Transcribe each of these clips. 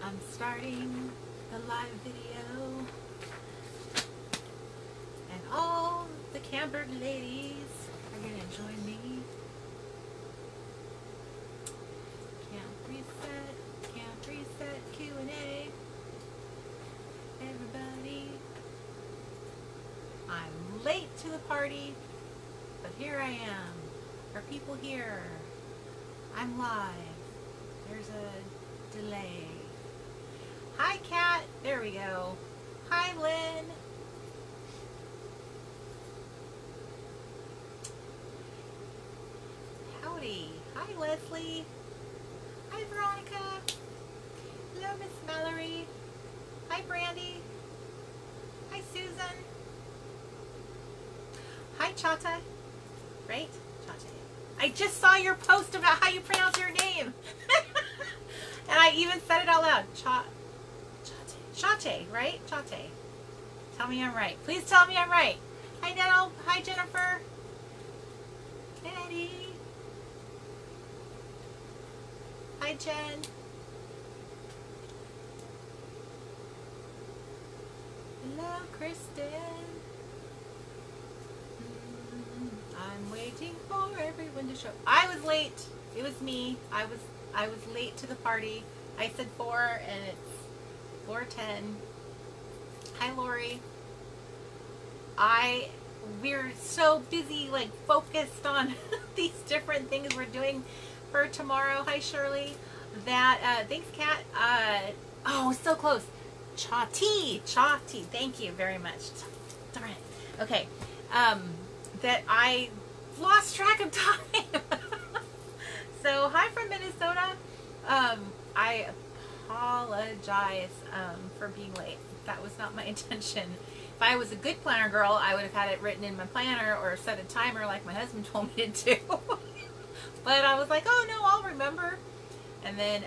I'm starting the live video, and all the camper ladies are going to join me. Camp reset, Q&A. Everybody, I'm late to the party, but here I am. Are people here? I'm live. There's a delay. Hi, Kat. There we go. Hi, Lynn. Howdy. Hi, Leslie. Hi, Veronica. Hello, Miss Mallory. Hi, Brandy. Hi, Susan. Hi, Chata. Right? Chata. I just saw your post about how you pronounce your name. And I even said it out loud. Chate, right? Chate. Tell me I'm right. Please tell me I'm right. Hi, Nettle. Hi, Jennifer. Eddie. Hi, Jen. Hello, Kristen. I'm waiting for everyone to show. I was late. It was me. I was late to the party. I said 4 and it's 4:10. Hi, Lori. We're so busy, like, focused on these different things we're doing for tomorrow. Hi, Shirley. That thanks, Kat. Oh, so close. Chati. Thank you very much. Darn it. Okay. That I lost track of time. So, hi from Minnesota. I apologize for being late. That was not my intention. If I was a good planner girl, I would have had it written in my planner or set a timer like my husband told me to do. But I was like, oh no, I'll remember. And then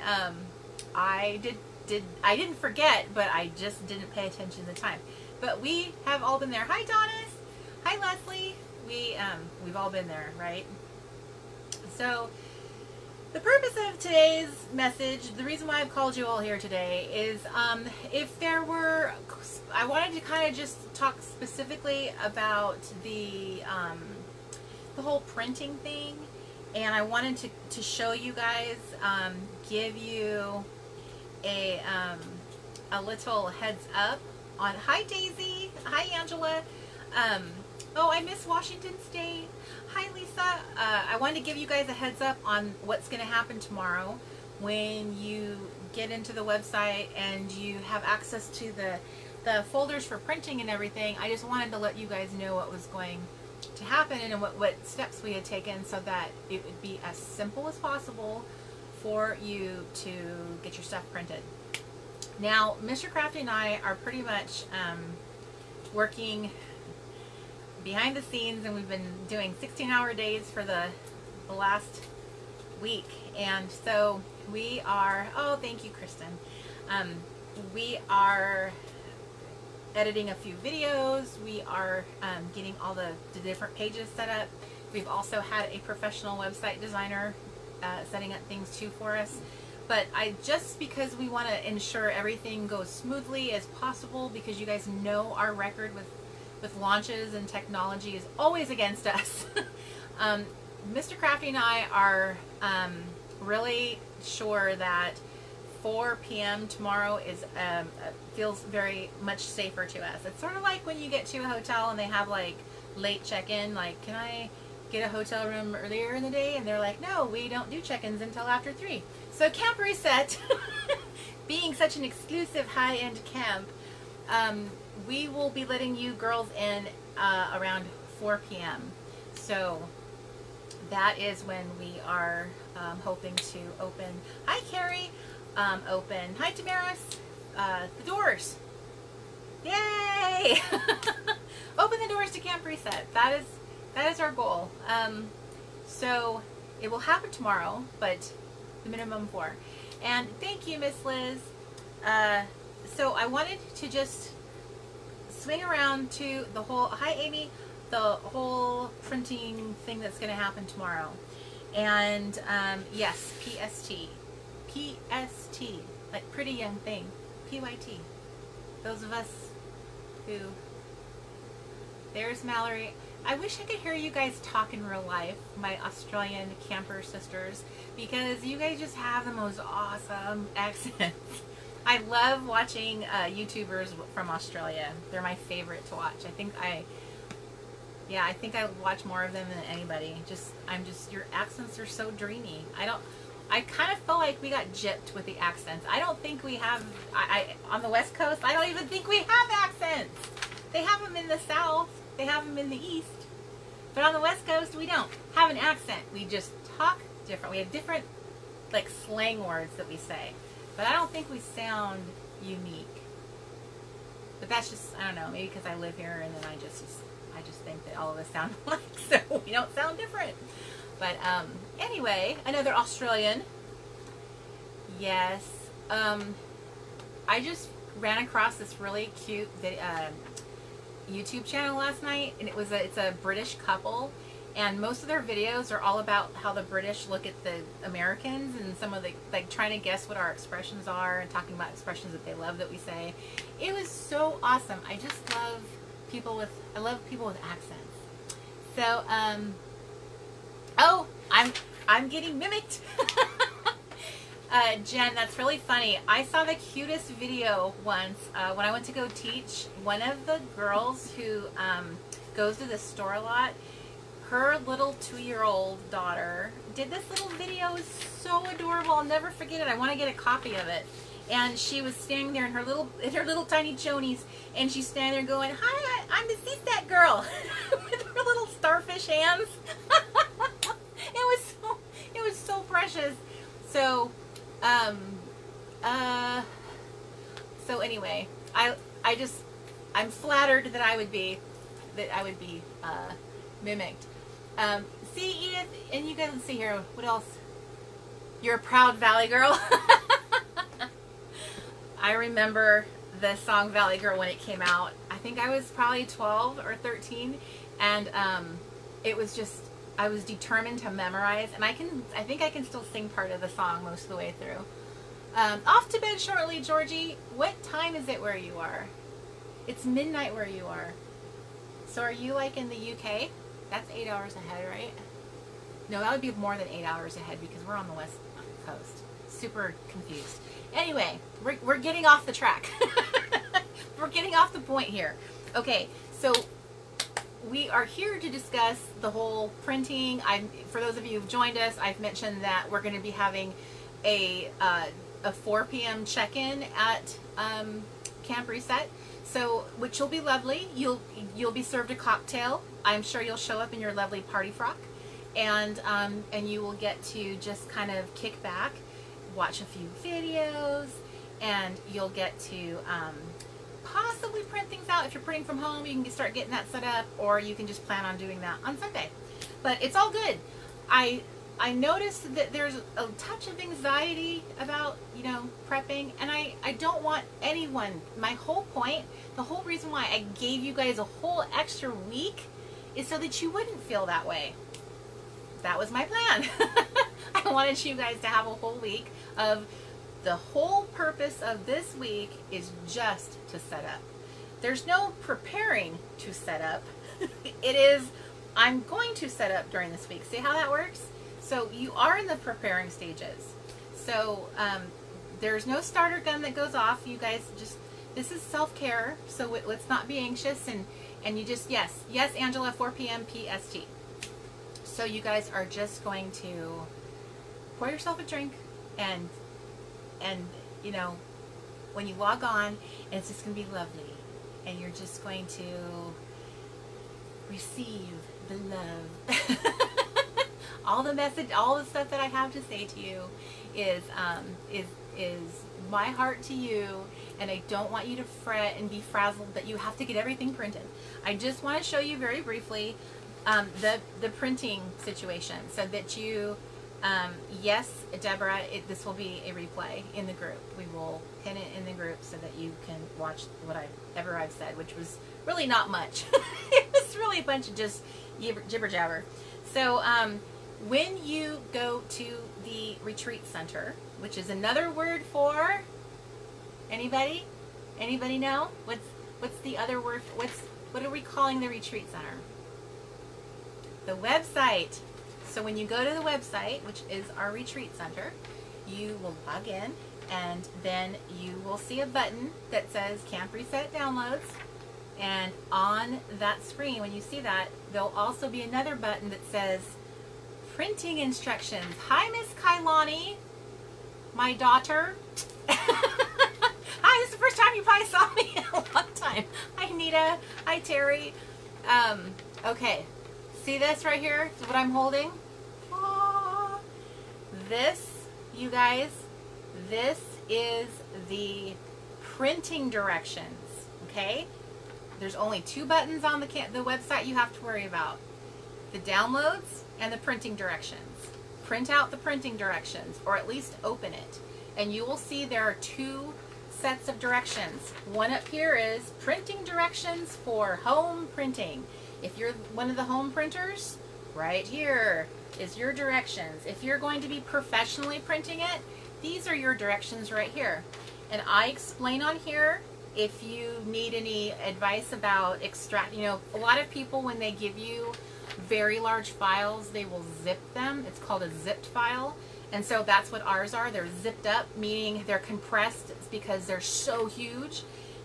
I didn't forget, but I just didn't pay attention to the time. But we have all been there. Hi, Donis. Hi, Leslie. We've all been there, right? So the purpose of today's message, the reason why I've called you all here today is I wanted to kind of just talk specifically about the whole printing thing, and I wanted to show you guys, give you a little heads up on. Hi, Daisy. Hi, Angela. Oh, I miss Washington State. Hi, Lisa. I wanted to give you guys a heads up on what's going to happen tomorrow when you get into the website and you have access to the folders for printing and everything. I just wanted to let you guys know what was going to happen and what steps we had taken so that it would be as simple as possible for you to get your stuff printed. Now, Mr. Crafty and I are pretty much working behind the scenes, and we've been doing 16-hour days for the last week. And so we are, oh, thank you, Kristen. We are editing a few videos. We are getting all the different pages set up. We've also had a professional website designer setting up things too for us. But just because we want to ensure everything goes smoothly as possible, because you guys know our record with launches and technology is always against us. Mr. Crafty and I are really sure that 4 p.m. tomorrow is feels very much safer to us. It's sort of like when you get to a hotel and they have like late check-in, like, can I get a hotel room earlier in the day? And they're like, no, we don't do check-ins until after 3. So Camp Reset, being such an exclusive high-end camp, we will be letting you girls in around 4 p.m. So that is when we are hoping to open. Hi, Carrie. Open. Hi, Damaris. The doors. Yay! Open the doors to Camp Reset. That is our goal. So it will happen tomorrow, but the minimum 4. And thank you, Miss Liz. So I wanted to just swing around to the whole, hi Amy, the whole printing thing that's going to happen tomorrow. And yes, PST. Like pretty young thing. PYT. Those of us who... There's Mallory. I wish I could hear you guys talk in real life, my Australian camper sisters, because you guys just have the most awesome accents. I love watching YouTubers from Australia. They're my favorite to watch. I think I watch more of them than anybody. Your accents are so dreamy. I kind of feel like we got gypped with the accents. I don't think we have, on the West Coast, I don't even think we have accents. They have them in the South. They have them in the East. But on the West Coast, we don't have an accent. We just talk different. We have different, like, slang words that we say. But I don't think we sound unique. But that's just, I don't know, maybe because I live here and then I just think that all of us sound alike, so we don't sound different. But anyway, another Australian. Yes. I just ran across this really cute YouTube channel last night, and it's a British couple, and most of their videos are all about how the British look at the Americans and some of the, like, trying to guess what our expressions are and talking about expressions that they love that we say. It was so awesome. I just love people with accents. So oh, I'm getting mimicked. Jen, that's really funny. I saw the cutest video once when I went to go teach. One of the girls who goes to the store a lot, her little 2-year-old daughter did this little video. It was so adorable. I'll never forget it. I want to get a copy of it. And she was standing there in her little tiny chonies, and she's standing there going, "Hi, I'm the CSAT girl," with her little starfish hands. It was so precious. So, so anyway, I'm flattered that I would be mimicked. See, Edith, and you guys can see here, what else? You're a proud Valley girl. I remember the song Valley Girl when it came out. I think I was probably 12 or 13, and it was just, I was determined to memorize, and I think I can still sing part of the song most of the way through. Off to bed shortly, Georgie. What time is it where you are? It's midnight where you are. So are you like in the UK? That's 8 hours ahead, right? No, that would be more than 8 hours ahead because we're on the West Coast. Super confused. Anyway, we're getting off the track. We're getting off the point here. Okay, so we are here to discuss the whole printing. For those of you who've joined us, I've mentioned that we're going to be having a 4 p.m. check-in at Camp Reset, so which will be lovely. You'll be served a cocktail. I'm sure you'll show up in your lovely party frock, and you will get to just kind of kick back, watch a few videos, and you'll get to possibly print things out. If you're printing from home, you can start getting that set up, or you can just plan on doing that on Sunday. But it's all good. I noticed that there's a touch of anxiety about, prepping, and I don't want anyone, my whole point, the whole reason why I gave you guys a whole extra week is so that you wouldn't feel that way. That was my plan. I wanted you guys to have a whole week of, the whole purpose of this week is just to set up. There's no preparing to set up. It is, I'm going to set up during this week. See how that works? So you are in the preparing stages. So there's no starter gun that goes off. You guys just, this is self-care, so let's not be anxious, and you just, yes, Angela, 4 p.m. PST. So you guys are just going to pour yourself a drink, and when you log on, and it's just going to be lovely, and you're just going to receive the love. All the message, all the stuff that I have to say to you is my heart to you, and I don't want you to fret and be frazzled that you have to get everything printed. I just want to show you very briefly the printing situation, so that you, yes, Deborah, this will be a replay in the group. We will pin it in the group so that you can watch whatever I've said, which was really not much. It was really a bunch of just jibber jabber. So when you go to the retreat center, which is another word for Anybody? Anybody know? What's the other word? What are we calling the retreat center? The website. So when you go to the website, which is our retreat center, you will log in, and then you will see a button that says Camp Reset Downloads. And on that screen, when you see that, there'll also be another button that says Printing Instructions. Hi, Miss Kailani, my daughter. Hi, this is the first time you probably saw me in a long time. Hi, Nita. Hi, Terry. Okay. See this right here? This is what I'm holding. Ah. This, you guys, this is the printing directions, okay? There's only 2 buttons on the website you have to worry about. The downloads and the printing directions. Print out the printing directions, or at least open it. And you will see there are 2 sets of directions. One up here is printing directions for home printing. If you're one of the home printers, right here is your directions. If you're going to be professionally printing it, these are your directions right here. And I explain on here if you need any advice about extract. A lot of people, when they give you very large files, they will zip them. It's called a zipped file. And so that's what ours are. They're zipped up, meaning they're compressed because they're so huge.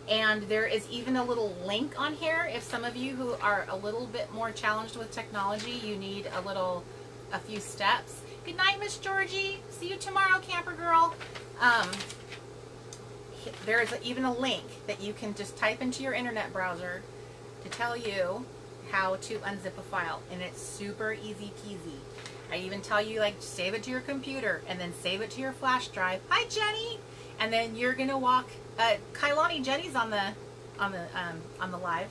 And there is even a little link on here. If some of you who are a little bit more challenged with technology, you need a few steps. Good night, Miss Georgie. See you tomorrow, camper girl. There is even a link that you can just type into your internet browser to tell you how to unzip a file. And it's super easy peasy. I even tell you, like, save it to your computer and then save it to your flash drive. Hi, Jenny. And then you're gonna walk. Kailani, Jenny's on the live.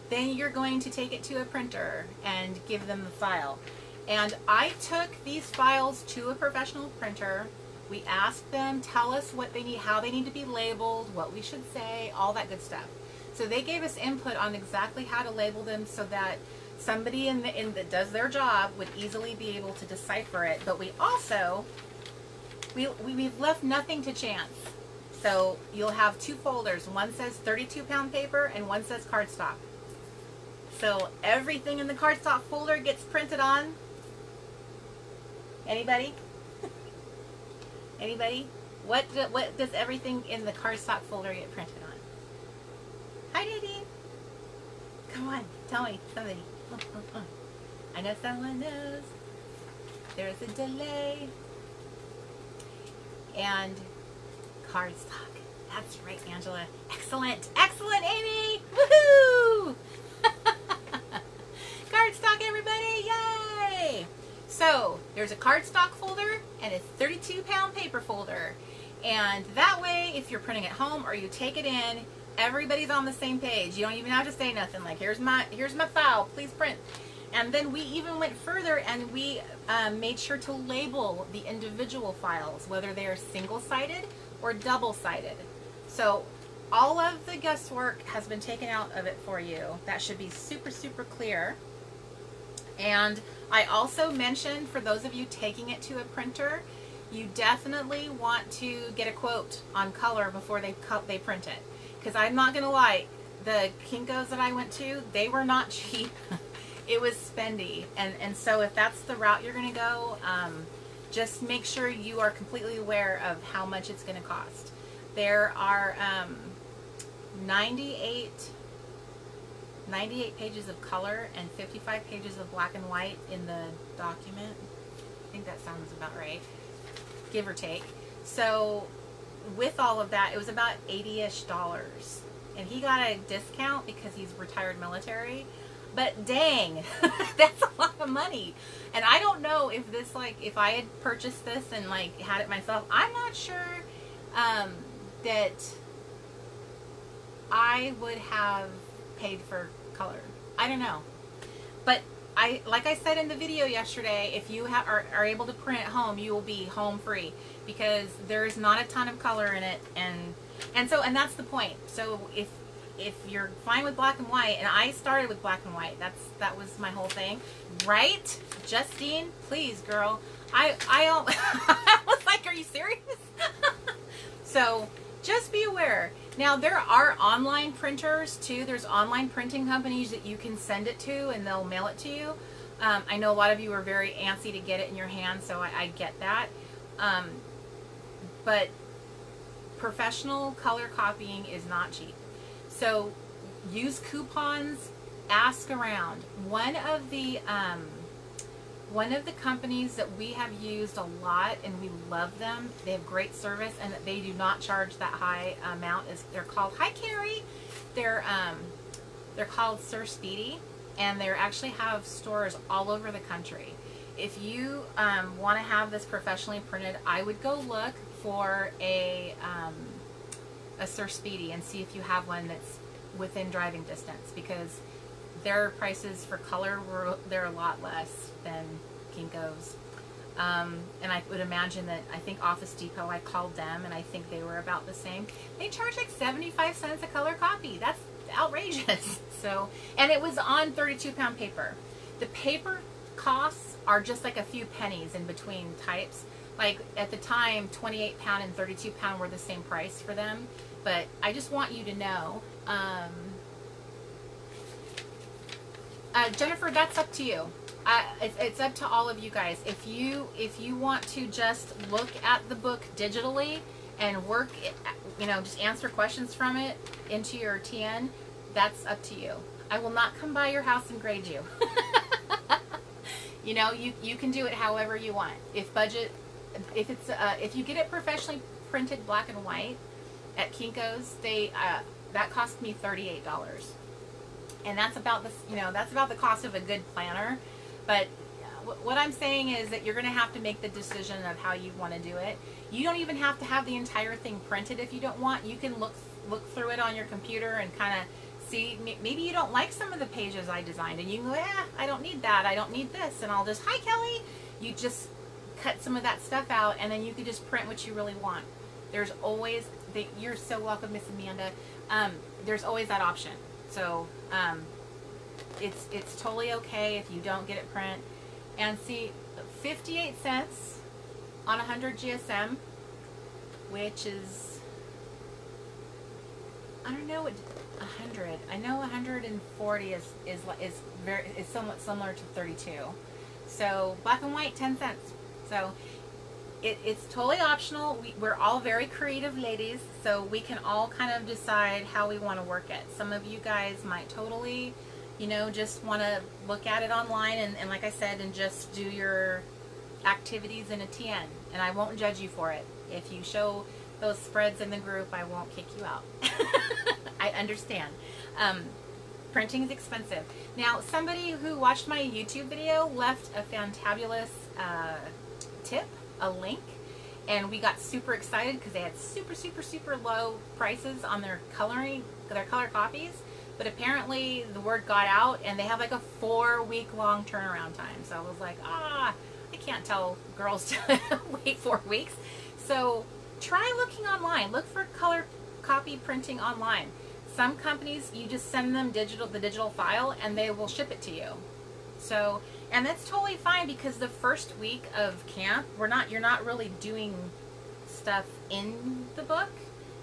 Then you're going to take it to a printer and give them the file. And I took these files to a professional printer. We asked them, tell us what they need, how they need to be labeled, what we should say, all that good stuff. So they gave us input on exactly how to label them so that somebody that does their job would easily be able to decipher it. But we also, we've left nothing to chance. So you'll have 2 folders. One says 32-pound paper and one says cardstock. So everything in the cardstock folder gets printed on. Anybody? Anybody? What does everything in the cardstock folder get printed on? Hi, Nadine. Come on, tell me, somebody. I know someone knows. There's a delay. And cardstock. That's right, Angela. Excellent. Excellent, Amy. Woohoo! Cardstock, everybody. Yay! So there's a cardstock folder and a 32-pound paper folder. And that way, if you're printing at home or you take it in, everybody's on the same page. You don't even have to say nothing. Like, here's my file. Please print. And then we even went further and we made sure to label the individual files, whether they are single-sided or double-sided. So all of the guesswork has been taken out of it for you. That should be super, super clear. And I also mentioned, for those of you taking it to a printer, you definitely want to get a quote on color before they print it. Because I'm not going to lie, the Kinko's that I went to, they were not cheap. It was spendy. And so if that's the route you're going to go, just make sure you are completely aware of how much it's going to cost. There are 98 pages of color and 55 pages of black and white in the document. I think that sounds about right, give or take. So with all of that, it was about $80-ish. And he got a discount because he's retired military. But dang, that's a lot of money. And I don't know if this, like, if I had purchased this and, like, had it myself, I'm not sure that I would have paid for color. I don't know. But like I said in the video yesterday, if you are able to print at home, you will be home free because there's not a ton of color in it, and that's the point. So if you're fine with black and white, and I started with black and white, that was my whole thing, right? Justine, please, girl. I was like, are you serious? So just be aware. Now, there are online printers too. There's online printing companies that you can send it to and they'll mail it to you. I know a lot of you are very antsy to get it in your hand, so I get that. But professional color copying is not cheap. So use coupons, ask around. One of the companies that we have used a lot and we love them, they have great service and they do not charge that high amount. They're called, hi Carrie, they're called Sir Speedy, and they actually have stores all over the country. If you want to have this professionally printed, I would go look for a Sir Speedy and see if you have one that's within driving distance, because their prices for color they're a lot less than Kinko's. And I would imagine that, I think Office Depot, I called them and I think they were about the same. They charge like 75 cents a color copy. That's outrageous. So, and it was on 32-pound paper. The paper costs are just like a few pennies in between types. Like at the time, 28-pound and 32-pound were the same price for them. But I just want you to know, Jennifer, that's up to you. It's up to all of you guys. If you want to just look at the book digitally and work, just answer questions from it into your TN, that's up to you. I will not come by your house and grade you. You can do it however you want. If you get it professionally printed black and white at Kinko's, that cost me $38. And that's about the cost of a good planner. But what I'm saying is that you're going to have to make the decision of how you want to do it. You don't even have to have the entire thing printed if you don't want. You can look through it on your computer and kind of see. Maybe you don't like some of the pages I designed, and you can go, I don't need that. I don't need this, and I'll just, hi Kelly. You just cut some of that stuff out, and then you can just print what you really want. There's always, you're so welcome, Miss Amanda. There's always that option. So it's totally okay if you don't get it print. And see, 58 cents on 100 GSM, which is, I don't know what 100. I know 140 is somewhat similar to 32. So black and white, 10 cents. So it's totally optional. We're all very creative ladies, so we can all kind of decide how we want to work it. Some of you guys might totally, just want to look at it online and like I said, and just do your activities in a TN, and I won't judge you for it. If you show those spreads in the group, I won't kick you out. I understand. Printing is expensive. Now, somebody who watched my YouTube video left a fantabulous tip, a link, and we got super excited because they had super low prices on their color copies. But apparently the word got out, and they have like a 4-week-long turnaround time. So I was like, I can't tell girls to wait 4 weeks. So try looking online. Look for color copy printing online. Some companies, you just send them the digital file, and they will ship it to you. So, and that's totally fine, because the first week of camp, you're not really doing stuff in the book.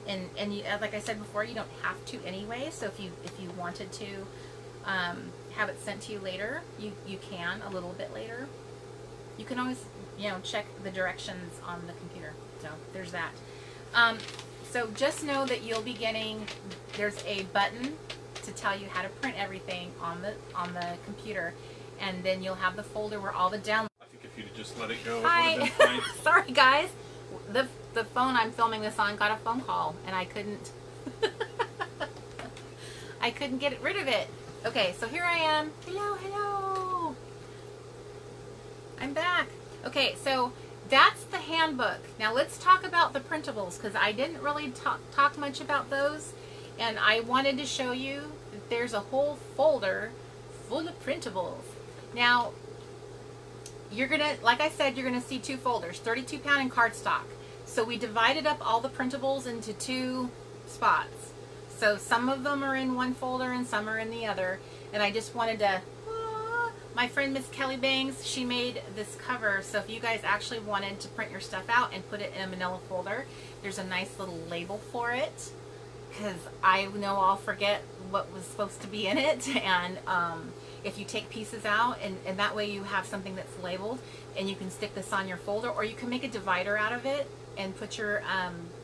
And you, like I said before, you don't have to anyway. So if you wanted to have it sent to you later, you can a little bit later. You can always check the directions on the computer. So there's that. So just know that you'll be getting, there's a button to tell you how to print everything on the computer, and then you'll have the folder where all the downloads. I think if you'd just let it go, it Hi. would have been fine. Sorry guys. The phone I'm filming this on got a phone call, and I couldn't I couldn't get rid of it. Okay, so here I am. Hello. I'm back. Okay, so that's the handbook. Now let's talk about the printables, because I didn't really talk much about those, and I wanted to show you that there's a whole folder full of printables. Now, you're gonna, like I said, you're gonna see two folders, 32-pound and cardstock. So we divided up all the printables into two spots. So some of them are in one folder and some are in the other. And I just wanted to my friend Miss Kelly Bangs, she made this cover. So if you guys actually wanted to print your stuff out and put it in a manila folder, there's a nice little label for it, because I know I'll forget what was supposed to be in it. And if you take pieces out, and that way you have something that's labeled, and you can stick this on your folder, or you can make a divider out of it and put your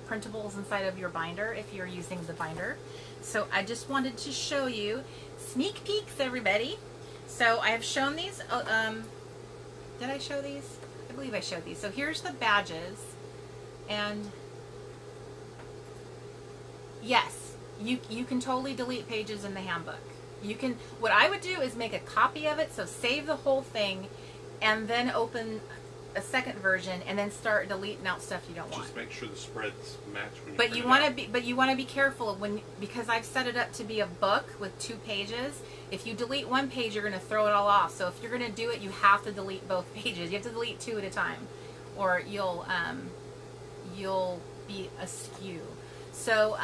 printables inside of your binder if you're using the binder. So I just wanted to show you sneak peeks, everybody. So I have shown these. Did I show these? I believe I showed these. So here's the badges, and yes, you can totally delete pages in the handbook. You can. What I would do is make a copy of it, so save the whole thing, and then open a second version, and then start deleting out stuff you don't want. Just make sure the spreads match when you But you want to be, careful when, because I've set it up to be a book with 2 pages. If you delete one page, you're going to throw it all off. So if you're going to do it, you have to delete both pages. You have to delete 2 at a time, or you'll be askew. So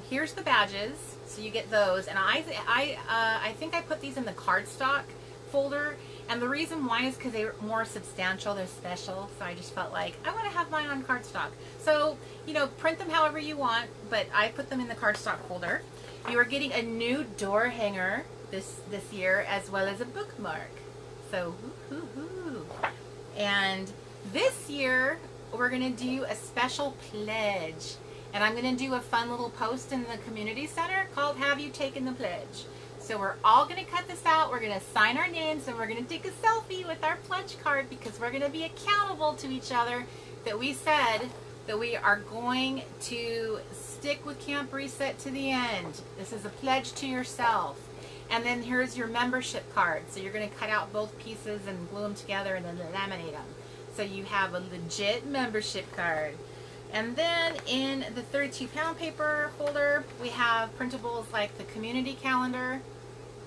here's the badges. So you get those, and I think I put these in the cardstock folder. And the reason why is because they're more substantial, they're special, so I just felt like I want to have mine on cardstock. So, you know, print them however you want, but I put them in the cardstock folder. You are getting a new door hanger this year, as well as a bookmark. So, woo-hoo-hoo. And this year, we're going to do a special pledge. And I'm going to do a fun little post in the community center called Have You Taken the Pledge? So we're all going to cut this out, we're going to sign our names, and we're going to take a selfie with our pledge card, because we're going to be accountable to each other that we said that we are going to stick with Camp Reset to the end. This is a pledge to yourself. And then here's your membership card. So you're going to cut out both pieces and glue them together and then laminate them. So you have a legit membership card. And then in the 32-pound paper folder, we have printables like the community calendar,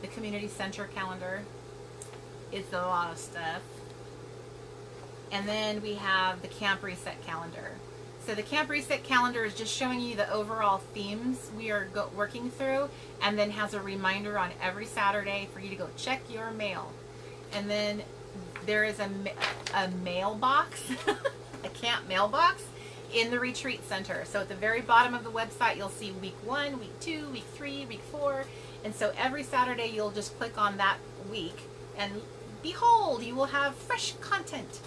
the community center calendar. It's a lot of stuff. And then we have the Camp Reset calendar. So the Camp Reset calendar is just showing you the overall themes we are working through, and then has a reminder on every Saturday for you to go check your mail. And then there is a mailbox, a camp mailbox, in the retreat center. So at the very bottom of the website, you'll see week 1, week 2, week 3, week 4. And so every Saturday, you'll just click on that week, and behold, you will have fresh content.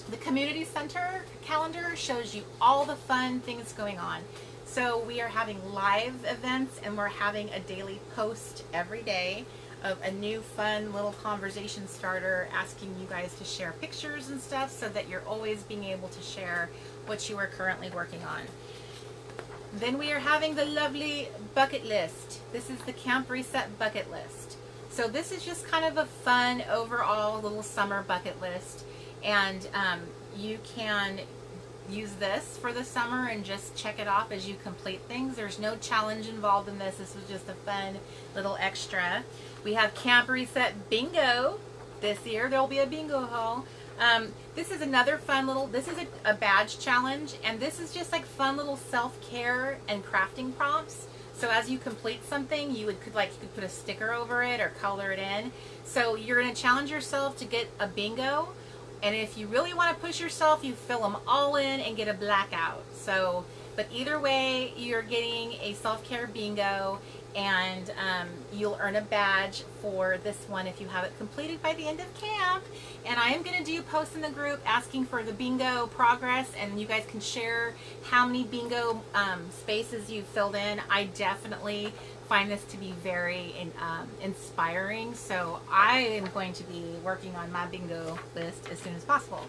The community center calendar shows you all the fun things going on. So we are having live events, and we're having a daily post every day of a new fun little conversation starter, asking you guys to share pictures and stuff, so that you're always being able to share what you are currently working on. Then we are having the lovely bucket list. This is the Camp Reset bucket list. So this is just kind of a fun overall little summer bucket list, and you can use this for the summer and just check it off as you complete things. There's no challenge involved in this. This was just a fun little extra. We have Camp Reset Bingo this year. There will be a bingo haul. This is another fun little, this is a badge challenge, and this is just like fun little self-care and crafting prompts. So as you complete something, you could put a sticker over it or color it in. So you're going to challenge yourself to get a bingo, and if you really want to push yourself, you fill them all in and get a blackout. So, but either way, you're getting a self-care bingo, and you'll earn a badge for this one if you have it completed by the end of camp. And I am going to do posts in the group asking for the bingo progress, and you guys can share how many bingo spaces you filled in. I definitely find this to be very inspiring, so I am going to be working on my bingo list as soon as possible.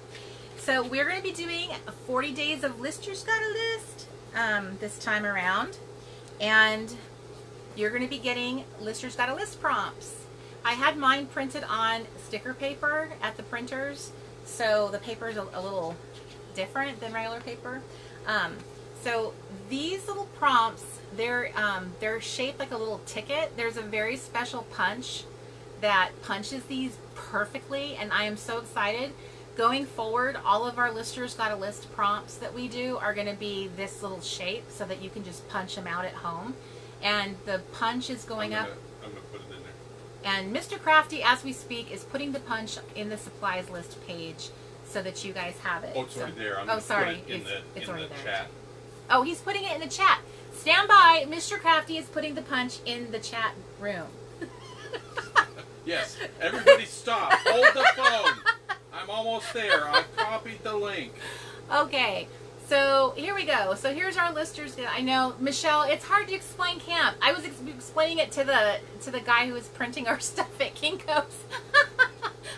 So we're going to be doing 40 days of Listers Got a List this time around, and you're going to be getting Listers Got a List prompts. I had mine printed on sticker paper at the printers, so the paper is a little different than regular paper. So these little prompts, they're shaped like a little ticket. There's a very special punch that punches these perfectly, and I am so excited. Going forward, all of our Listers Got a List prompts that we do are going to be this little shape, so that you can just punch them out at home. And the punch is going up. I'm going to put it in there. And Mr. Crafty, as we speak, is putting the punch in the supplies list page so that you guys have it. Oh, it's already there. I'm oh, sorry. Put it it's in already the there. chat. Oh, he's putting it in the chat. Stand by. Mr. Crafty is putting the punch in the chat room. Yes. Everybody stop. Hold the phone. I'm almost there. I copied the link. Okay. So here we go. So here's our listers. I know, Michelle, it's hard to explain camp. I was explaining it to the guy who was printing our stuff at Kinko's.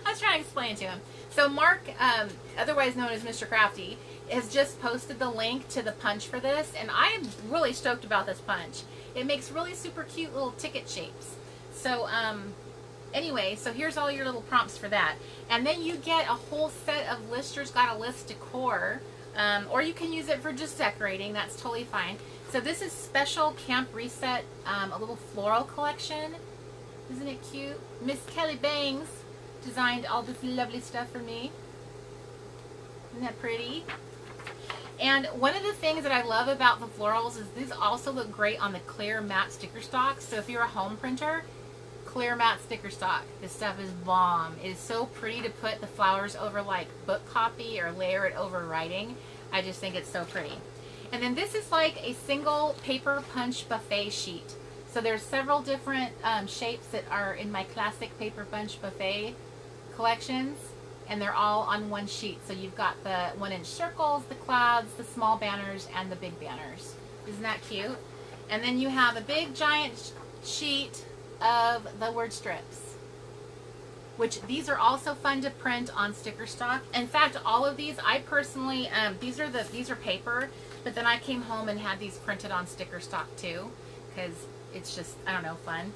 I was trying to explain it to him. So Mark, otherwise known as Mr. Crafty, has just posted the link to the punch for this, and I am really stoked about this punch. It makes really super cute little ticket shapes. So anyway, so here's all your little prompts for that. And then you get a whole set of Listers Got a List decor. Or you can use it for just decorating. That's totally fine. So this is Special Camp Reset, a little floral collection. Isn't it cute? Miss Kelly Bangs designed all this lovely stuff for me. Isn't that pretty? And one of the things that I love about the florals is these also look great on the clear matte sticker stock. So if you're a home printer, clear matte sticker stock. This stuff is bomb. It is so pretty to put the flowers over like book copy or layer it over writing. I just think it's so pretty. And then this is like a single paper punch buffet sheet. So there's several different shapes that are in my classic paper punch buffet collections, and they're all on one sheet. So you've got the 1-inch circles, the clouds, the small banners, and the big banners. Isn't that cute? And then you have a big giant sheet of the word strips, which these are also fun to print on sticker stock. In fact, all of these, I personally, these are paper, but then I came home and had these printed on sticker stock too, because it's just, I don't know, fun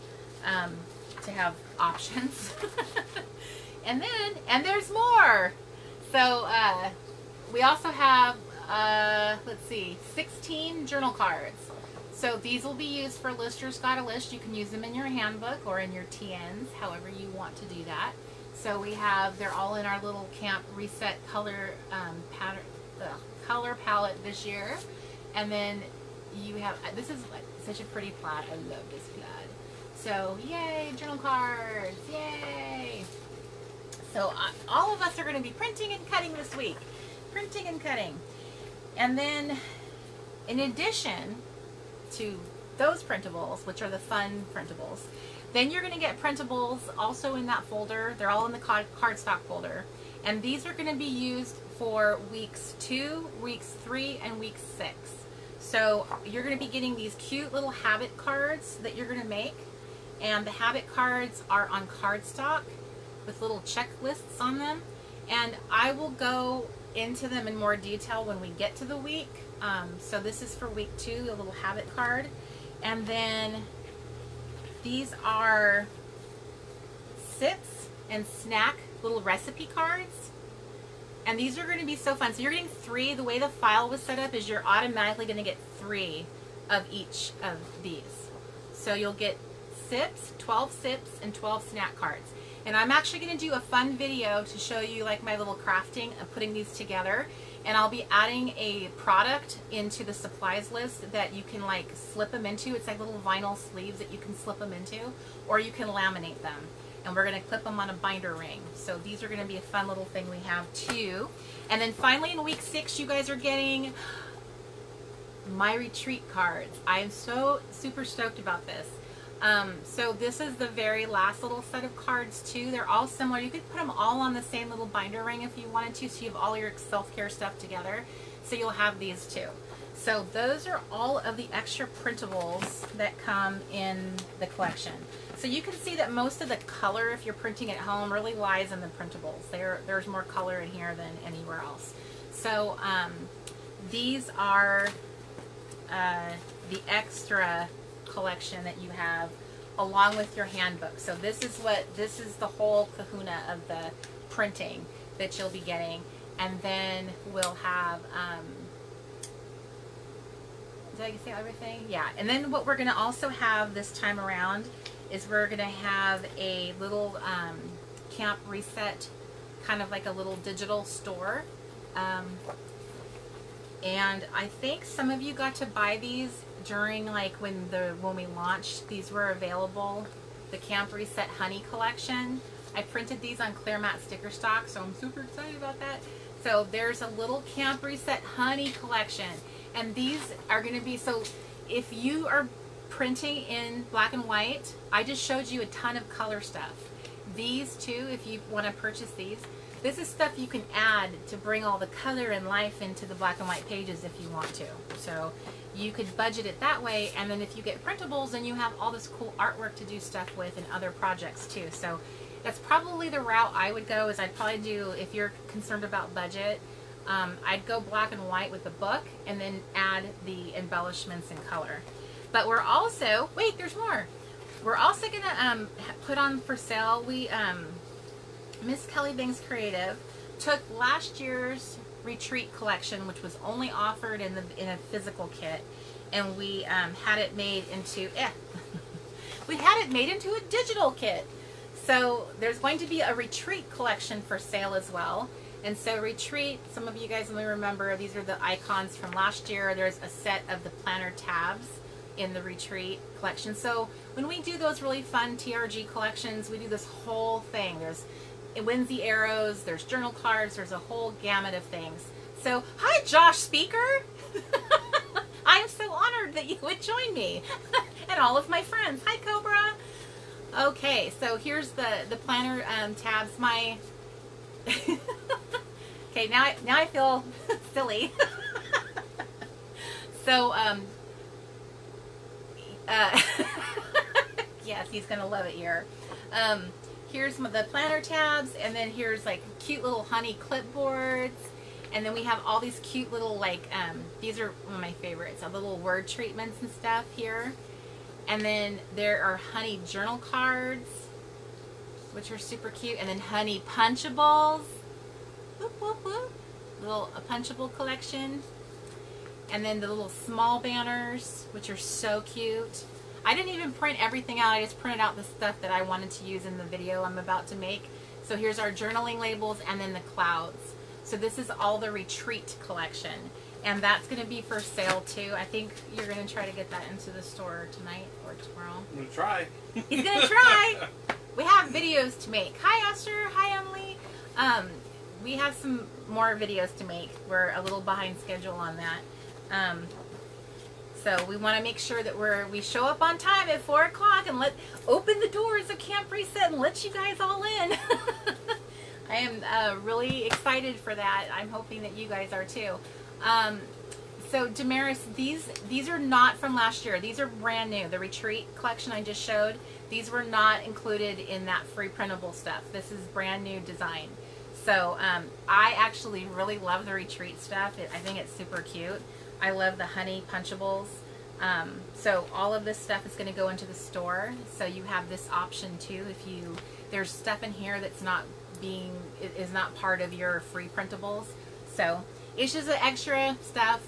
to have options. And there's more. So we also have, let's see, 16 journal cards. So these will be used for Listers Got a List. You can use them in your handbook or in your TNs, however you want to do that. So we have, they're all in our little Camp Reset color color palette this year. And then you have, this is like such a pretty plaid. I love this plaid. So yay, journal cards, yay. So all of us are going to be printing and cutting this week. Printing and cutting. And then in addition to those printables, which are the fun printables, then you're going to get printables also in that folder. They're all in the cardstock folder. And these are going to be used for weeks 2, weeks 3, and week 6. So you're going to be getting these cute little habit cards that you're going to make. And the habit cards are on cardstock with little checklists on them. And I will go into them in more detail when we get to the week. So this is for week 2, a little habit card. And then these are sips and snack little recipe cards. And these are going to be so fun. So you're getting 3. The way the file was set up is you're automatically going to get 3 of each of these. So you'll get sips, 12 sips, and 12 snack cards. And I'm actually going to do a fun video to show you like my little crafting of putting these together. And I'll be adding a product into the supplies list that you can like slip them into. It's like little vinyl sleeves that you can slip them into, or you can laminate them. And we're going to clip them on a binder ring. So these are going to be a fun little thing we have too. And then finally in week 6, you guys are getting my retreat cards. I'm so super stoked about this. So this is the very last little set of cards too. They're all similar. You could put them all on the same little binder ring if you wanted to, so you have all your self-care stuff together. So you'll have these too. So those are all of the extra printables that come in the collection. So you can see that most of the color, if you're printing at home, really lies in the printables. There's more color in here than anywhere else. So these are the extra collection that you have along with your handbook. So this is the whole kahuna of the printing that you'll be getting. And then we'll have did I say everything? Yeah. And then what we're going to also have this time around is we're going to have a little Camp Reset, kind of like a little digital store. And I think some of you got to buy these during like when we launched. These were available the Camp Reset Honey collection. I printed these on clear matte sticker stock, so I'm super excited about that. So there's a little Camp Reset Honey collection, and these are going to be, so if you are printing in black and white, I just showed you a ton of color stuff. These too, if you want to purchase these, this is stuff you can add to bring all the color and life into the black and white pages if you want to. So you could budget it that way, and then if you get printables, then you have all this cool artwork to do stuff with and other projects too. So that's probably the route I would go. Is I'd probably do, if you're concerned about budget, I'd go black and white with the book and then add the embellishments in color. But we're also, wait, there's more. We're also gonna put on for sale, we Miss Kelly Bangs Creative took last year's retreat collection, which was only offered in a physical kit, and we had it made into we had it made into a digital kit. So there's going to be a retreat collection for sale as well. And so retreat, some of you guys may remember, these are the icons from last year. There's a set of the planner tabs in the retreat collection. So when we do those really fun TRG collections, we do this whole thing. There's Whimsy arrows, there's journal cards, there's a whole gamut of things. So, hi Josh Speaker! I'm so honored that you would join me. And all of my friends. Hi Cobra! Okay, so here's the planner tabs. My okay, now I feel silly. So, yes, he's gonna love it here. Here's some of the planner tabs, and then here's like cute little honey clipboards, and then we have all these cute little like these are one of my favorites, little word treatments and stuff here. And then there are honey journal cards, which are super cute, and then honey punchables, whoop, whoop, whoop. Little punchable collection, and then the little small banners, which are so cute. I didn't even print everything out. I just printed out the stuff that I wanted to use in the video I'm about to make. So here's our journaling labels, and then the clouds. So this is all the retreat collection, and that's going to be for sale too. I think you're going to try to get that into the store tonight or tomorrow. I'm going to try. He's going to try. We have videos to make. Hi Esther. Hi Emily. We have some more videos to make. We're a little behind schedule on that. So we want to make sure that we show up on time at 4 o'clock and open the doors of Camp Reset and let you guys all in. I am really excited for that. I'm hoping that you guys are too. So Damaris, these are not from last year. These are brand new. The retreat collection I just showed, these were not included in that free printable stuff. This is brand new design. So I actually really love the retreat stuff. I think it's super cute. I love the honey punchables. So all of this stuff is going to go into the store. So you have this option too. There's stuff in here that's is not part of your free printables. So it's just the extra stuff.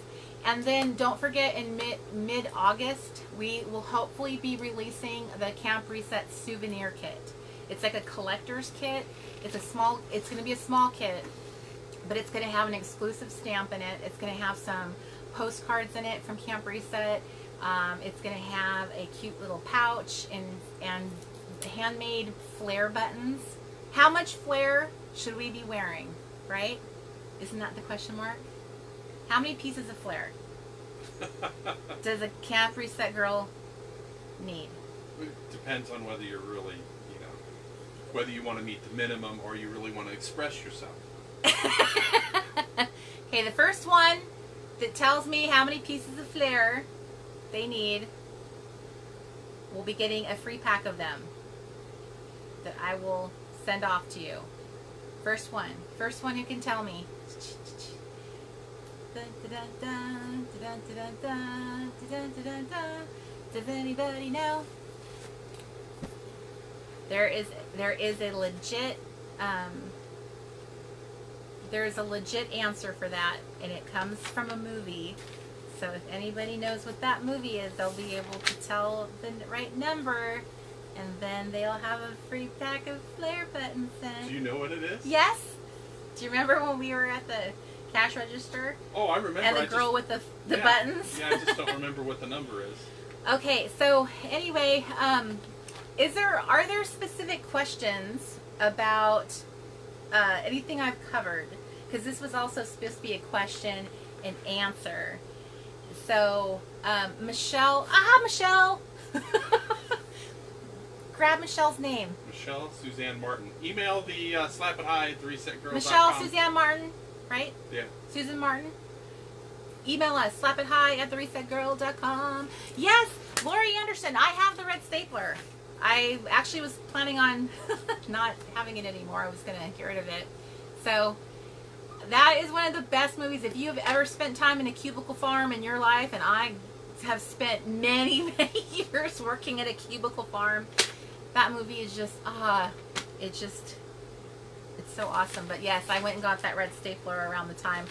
And then don't forget, in mid-August, we will hopefully be releasing the Camp Reset souvenir kit. It's like a collector's kit. It's going to be a small kit, but it's going to have an exclusive stamp in it. It's going to have some postcards in it from Camp Reset. It's going to have a cute little pouch and handmade flare buttons. How much flare should we be wearing, right? Isn't that the question mark? How many pieces of flare does a Camp Reset girl need? It depends on whether you're really, whether you want to meet the minimum or you really want to express yourself. Okay, the first one that tells me how many pieces of flare they need will be getting a free pack of them that I will send off to you. First one who can tell me. Does anybody know? There is a legit there's a legit answer for that, and it comes from a movie. So if anybody knows what that movie is, they'll be able to tell the right number, and then they'll have a free pack of flare buttons sent. Do you know what it is? Yes. Do you remember when we were at the cash register? Oh, I remember. And the girl with the buttons? Yeah, I just don't remember what the number is. Okay, so anyway, Are there specific questions about anything I've covered? Because this was also supposed to be a question and answer. So, Michelle, Michelle! Grab Michelle's name. Michelle Suzanne Martin. Email the slapithi@resetgirl.com. Michelle Suzanne Martin, right? Yeah. Susan Martin. Email us, slapithi@theresetgirl.com. Yes, Lori Anderson, I have the red stapler. I actually was planning on not having it anymore. I was going to get rid of it. So, that is one of the best movies. If you have ever spent time in a cubicle farm in your life, and I have spent many, many years working at a cubicle farm, that movie is just, it's so awesome. But yes, I went and got that red stapler around the time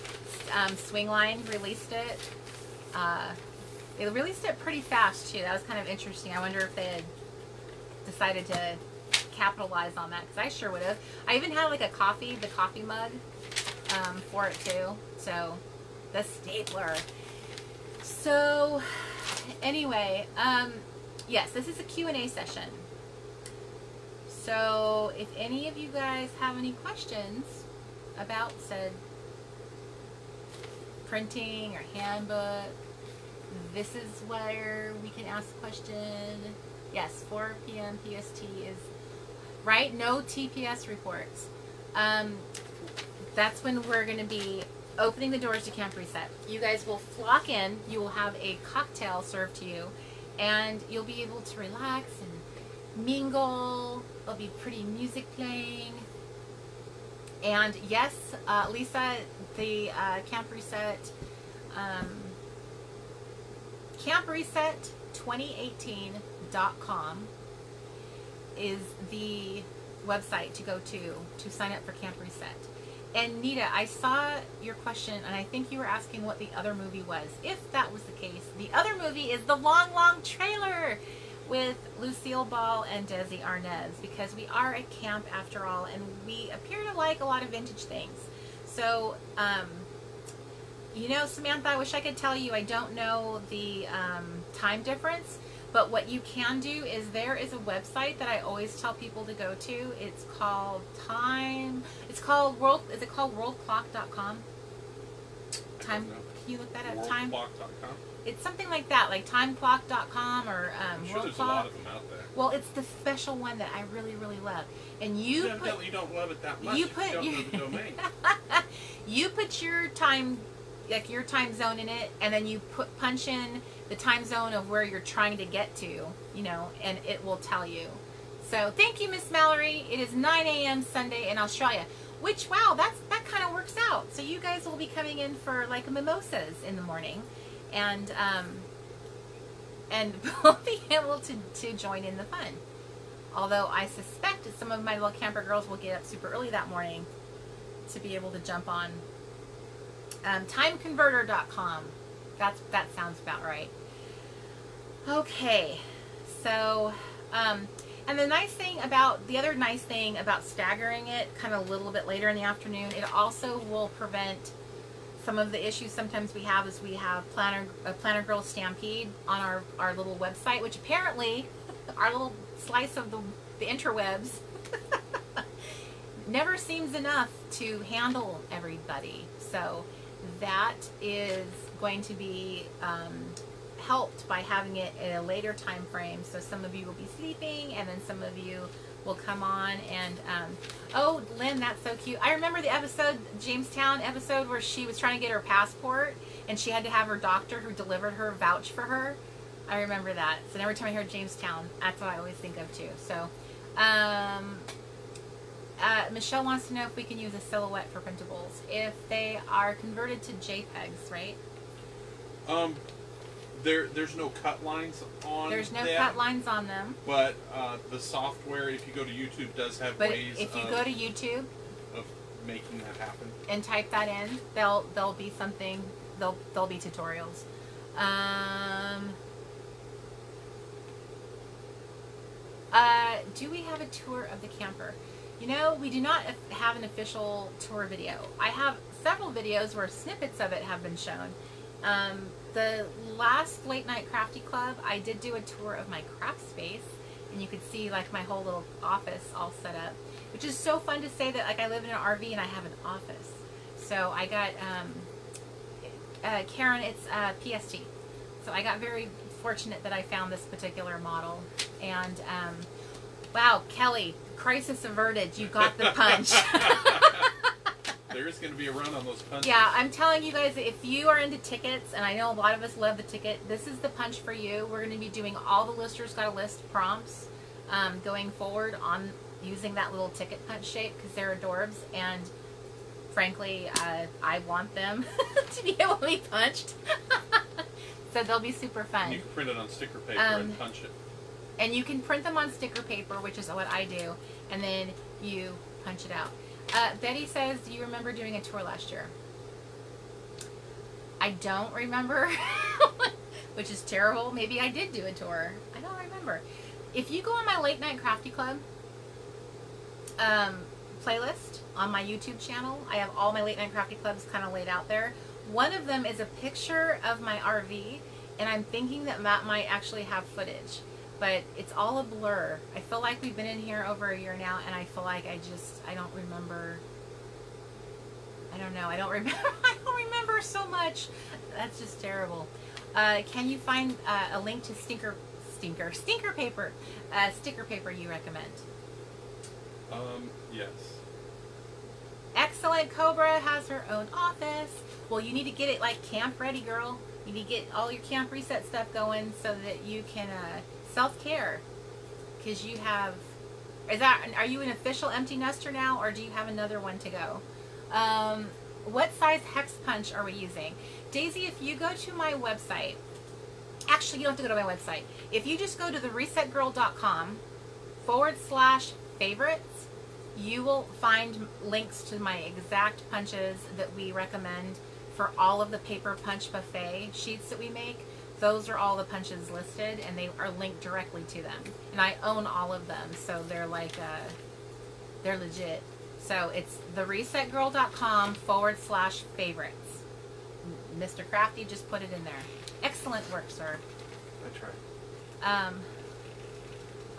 Swingline released it. They released it pretty fast, too. That was kind of interesting. I wonder if they had decided to capitalize on that, because I sure would have. I even had like the coffee mug for it too. So the stapler. So anyway, yes, this is a Q&A session. So if any of you guys have any questions about said printing or handbook, this is where we can ask a question. Yes, 4 p.m. PST is right. No TPS reports. That's when we're going to be opening the doors to Camp Reset. You guys will flock in. You will have a cocktail served to you, and you'll be able to relax and mingle. There'll be pretty music playing. And yes, Lisa, the Camp Reset, CampReset2018.com is the website to go to sign up for Camp Reset. And Nita, I saw your question, and I think you were asking what the other movie was. If that was the case, the other movie is the Long, Long Trailer with Lucille Ball and Desi Arnaz, because we are at camp after all, and we appear to like a lot of vintage things. So, you know, Samantha, I wish I could tell you I don't know the time difference, but what you can do is there is a website that I always tell people to go to. It's called is it called worldclock.com? Time, can you look that up? Worldclock.com? It's something like that, like timeclock.com or I'm sure World there's Clock. a lot of them out there. Well, it's the special one that I really, really love. And you Evidently you don't love it that much. you if put you don't know the domain. you put your time, like your time zone in it, and then you punch in the time zone of where you're trying to get to, you know, and it will tell you. So thank you, Miss Mallory. It is 9 a.m. Sunday in Australia, which, wow, that kind of works out. So you guys will be coming in for like mimosas in the morning, and we'll be able to join in the fun. Although I suspect that some of my little camper girls will get up super early that morning to be able to jump on. Timeconverter.com. That sounds about right. Okay, so and the other nice thing about staggering it kind of a little bit later in the afternoon, it also will prevent some of the issues sometimes we have, is we have Planner Girl Stampede on our little website, which apparently our little slice of the interwebs never seems enough to handle everybody. So that is going to be helped by having it at a later time frame. So some of you will be sleeping, and then some of you will come on. And oh, Lynn, that's so cute. I remember the Jamestown episode, where she was trying to get her passport, and she had to have her doctor who delivered her vouch for her. I remember that. So every time I hear Jamestown, that's what I always think of too. So Michelle wants to know if we can use a silhouette for printables if they are converted to JPEGs, right? There's no cut lines on There's no that, cut lines on them. But the software, if you go to YouTube, does have ways if you go to YouTube of making that happen and type that in, there'll be something. There'll be tutorials. Do we have a tour of the camper? You know, we do not have an official tour video. I have several videos where snippets of it have been shown. The last Late Night Crafty Club, I did do a tour of my craft space, and you could see like my whole little office all set up, which is so fun to say that like I live in an RV and I have an office. So I got Karen, it's PST. So I got very fortunate that I found this particular model. And wow, Kelly, crisis averted. You got the punch. There is going to be a run on those punches. Yeah, I'm telling you guys, if you are into tickets, and I know a lot of us love the ticket, this is the punch for you. We're going to be doing all the listers got a list prompts going forward on using that little ticket punch shape because they're adorbs, and frankly, I want them to be able to be punched. So they'll be super fun. And you can print it on sticker paper and punch it. And you can print them on sticker paper, which is what I do, and then you punch it out. Betty says, do you remember doing a tour last year? I don't remember, which is terrible. Maybe I did do a tour. I don't remember. If you go on my Late Night Crafty Club playlist on my YouTube channel, I have all my Late Night Crafty Clubs kind of laid out there. One of them is a picture of my RV, and I'm thinking that that might actually have footage. But it's all a blur. I feel like we've been in here over a year now, and I feel like I don't remember. I don't know. I don't remember. I don't remember so much. That's just terrible. Can you find a link to sticker paper you recommend? Yes. Excellent. Cobra has her own office. Well, you need to get it like camp ready, girl. You need to get all your camp reset stuff going so that you can self-care, because you have, are you an official empty nester now, or do you have another one to go? What size hex punch are we using? Daisy, if you go to my website, actually you don't have to go to my website. If you just go to theresetgirl.com/favorites, you will find links to my exact punches that we recommend for all of the paper punch buffet sheets that we make. Those are all the punches listed, and they are linked directly to them. And I own all of them, so they're like, they're legit. So it's theresetgirl.com/favorites. Mr. Crafty just put it in there. Excellent work, sir. I tried.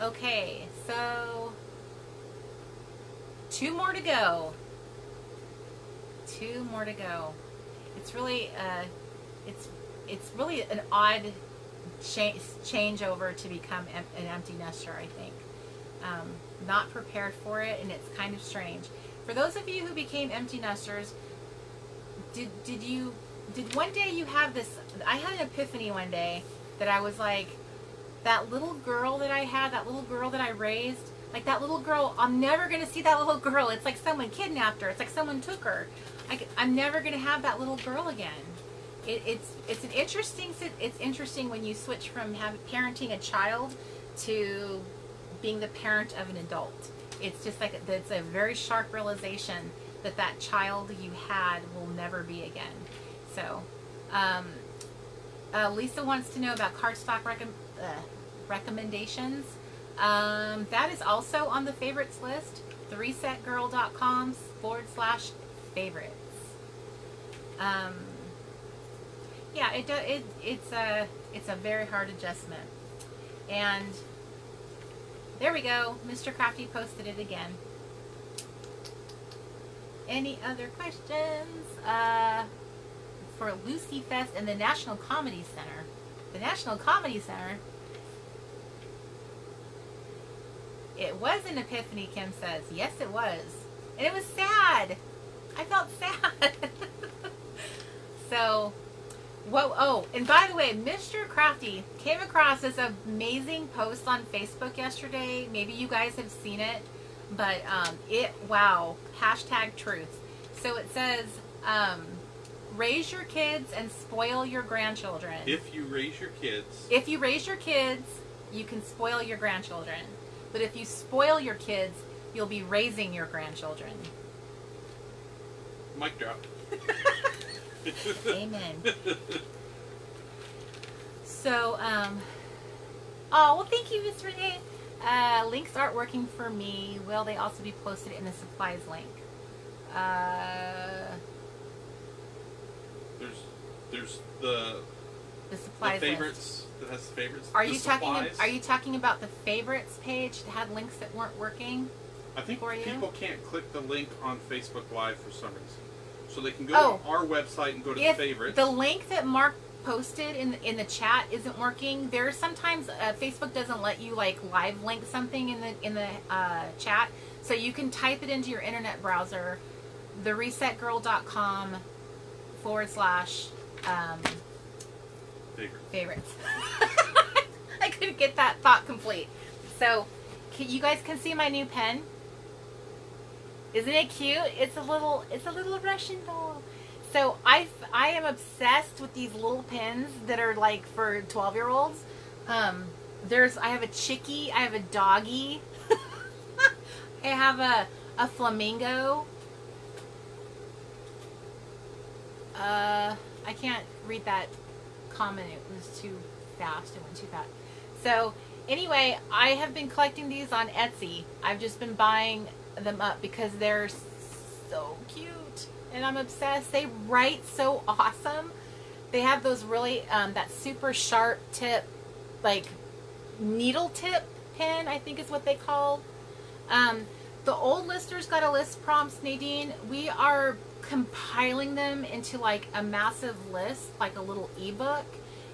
Okay, so 2 more to go. 2 more to go. It's really, it's really an odd changeover to become an empty nester, I think. Not prepared for it, and it's kind of strange. For those of you who became empty nesters, did one day you have this, I had an epiphany one day that I was like, that little girl that I had, that little girl that I raised, like that little girl, I'm never going to see that little girl. It's like someone kidnapped her. It's like someone took her. I'm never going to have that little girl again. It's interesting when you switch from parenting a child to being the parent of an adult. It's just like it's a very sharp realization that that child you had will never be again. So, Lisa wants to know about cardstock recommendations. That is also on the favorites list. theresetgirl.com/favorites. Yeah, it's a very hard adjustment. And there we go. Mr. Crafty posted it again. Any other questions? For Lucy Fest and the National Comedy Center. The National Comedy Center. It was an epiphany, Kim says. Yes, it was. And it was sad. I felt sad. So, whoa, oh, and by the way, Mr. Crafty came across this amazing post on Facebook yesterday. Maybe you guys have seen it, but wow, #truth. So it says, raise your kids and spoil your grandchildren. If you raise your kids. If you raise your kids, you can spoil your grandchildren. But if you spoil your kids, you'll be raising your grandchildren. Mic drop. Amen. So, oh, well, thank you, Miss Renee. Links aren't working for me. Will they also be posted in the supplies link? There's the The supplies The list. favorites that has favorites. Are the you supplies. talking about the favorites page that had links that weren't working? I think for you? people can't click the link on Facebook Live for some reason, so they can go Oh. to our website and go to If the favorites. the link that Mark posted in the chat isn't working, there's sometimes Facebook doesn't let you like live link something in the chat, so you can type it into your internet browser, theresetgirl.com / favorites. I couldn't get that thought complete. So you guys can see my new pen. Isn't it cute? It's a little Russian doll. So I am obsessed with these little pins that are like for 12-year-olds. I have a chickie, I have a doggy, I have a flamingo. I can't read that comment. It was too fast. It went too fast. So anyway, I have been collecting these on Etsy. I've just been buying them up because they're so cute and I'm obsessed. They write so awesome. They have those really that super sharp tip, like needle tip pen, I think is what they call. The old listers got a list prompts, Nadine. We are compiling them into like a massive list, like a little ebook,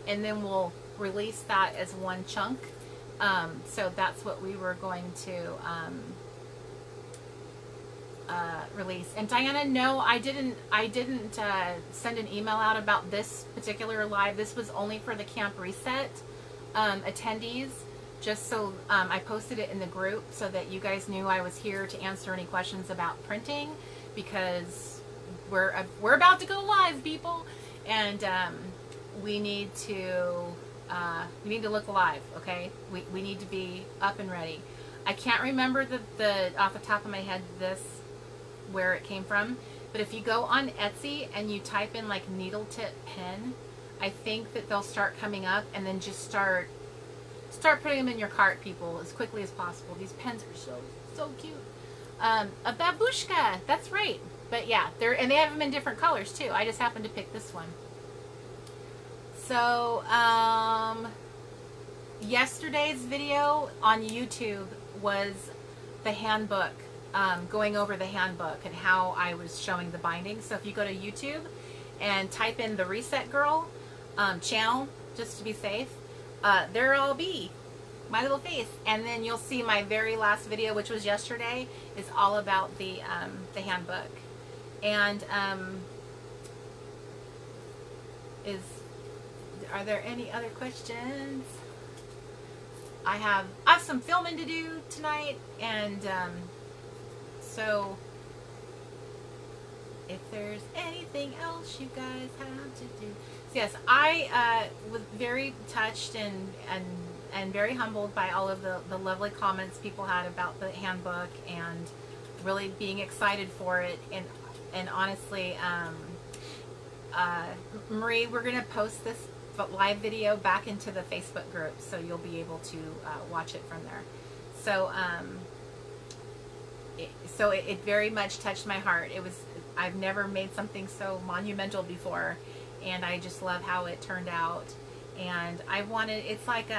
and then we'll release that as one chunk. So that's what we were going to release. And Diana, no, I didn't send an email out about this particular live. This was only for the Camp Reset attendees, just so I posted it in the group so that you guys knew I was here to answer any questions about printing, because we're about to go live, people, and we need to look alive. Okay, we need to be up and ready. I can't remember the off the top of my head where it came from, but if you go on Etsy and you type in like needle tip pen, I think that they'll start coming up, and then just start putting them in your cart, people, as quickly as possible. These pens are so cute. A babushka, that's right. But yeah, they have them in different colors too. I just happened to pick this one. So yesterday's video on YouTube was the handbook, going over the handbook and how I was showing the binding. So if you go to YouTube and type in the Reset Girl channel, just to be safe, there I'll be, my little face, and then you'll see my very last video, which was yesterday, is all about the handbook. And are there any other questions? I have some filming to do tonight, and so if there's anything else you guys have to do. So yes, I was very touched and very humbled by all of the lovely comments people had about the handbook, and really being excited for it. And honestly, Marie, we're going to post this live video back into the Facebook group, so you'll be able to watch it from there. So it very much touched my heart. I've never made something so monumental before, and I just love how it turned out. And it's like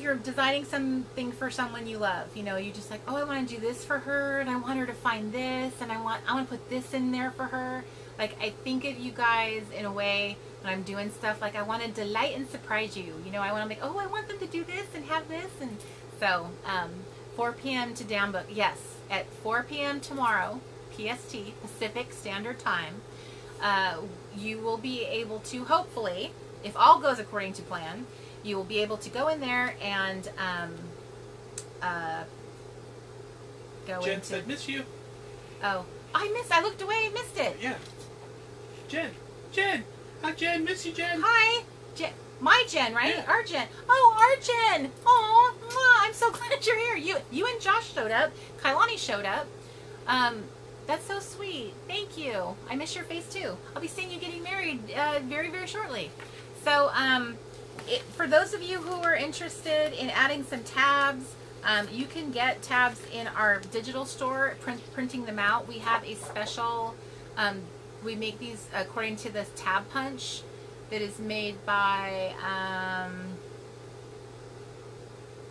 you're designing something for someone you love. You know, you just like, oh, I want to do this for her, and I want her to find this, and I want to put this in there for her. Like, I think of you guys in a way when I'm doing stuff, like I want to delight and surprise you. You know, I want to make, oh, I want them to do this and have this. And so 4 p.m. to Handbook. Yes, at 4 p.m. tomorrow, PST, Pacific Standard Time, you will be able to, hopefully, if all goes according to plan, you will be able to go in there and go Jen into... said, miss you. Oh, I looked away, missed it. Yeah. Jen. Hi, Jen. Miss you, Jen. Hi. My Jen, right? Yeah. Our Jen. Oh, our Jen. Oh, I'm so glad you're here. You and Josh showed up. Kailani showed up. That's so sweet. Thank you. I miss your face too. I'll be seeing you getting married very, very shortly. So, for those of you who are interested in adding some tabs, you can get tabs in our digital store, printing them out. We have a special, we make these according to this tab punch that is made by,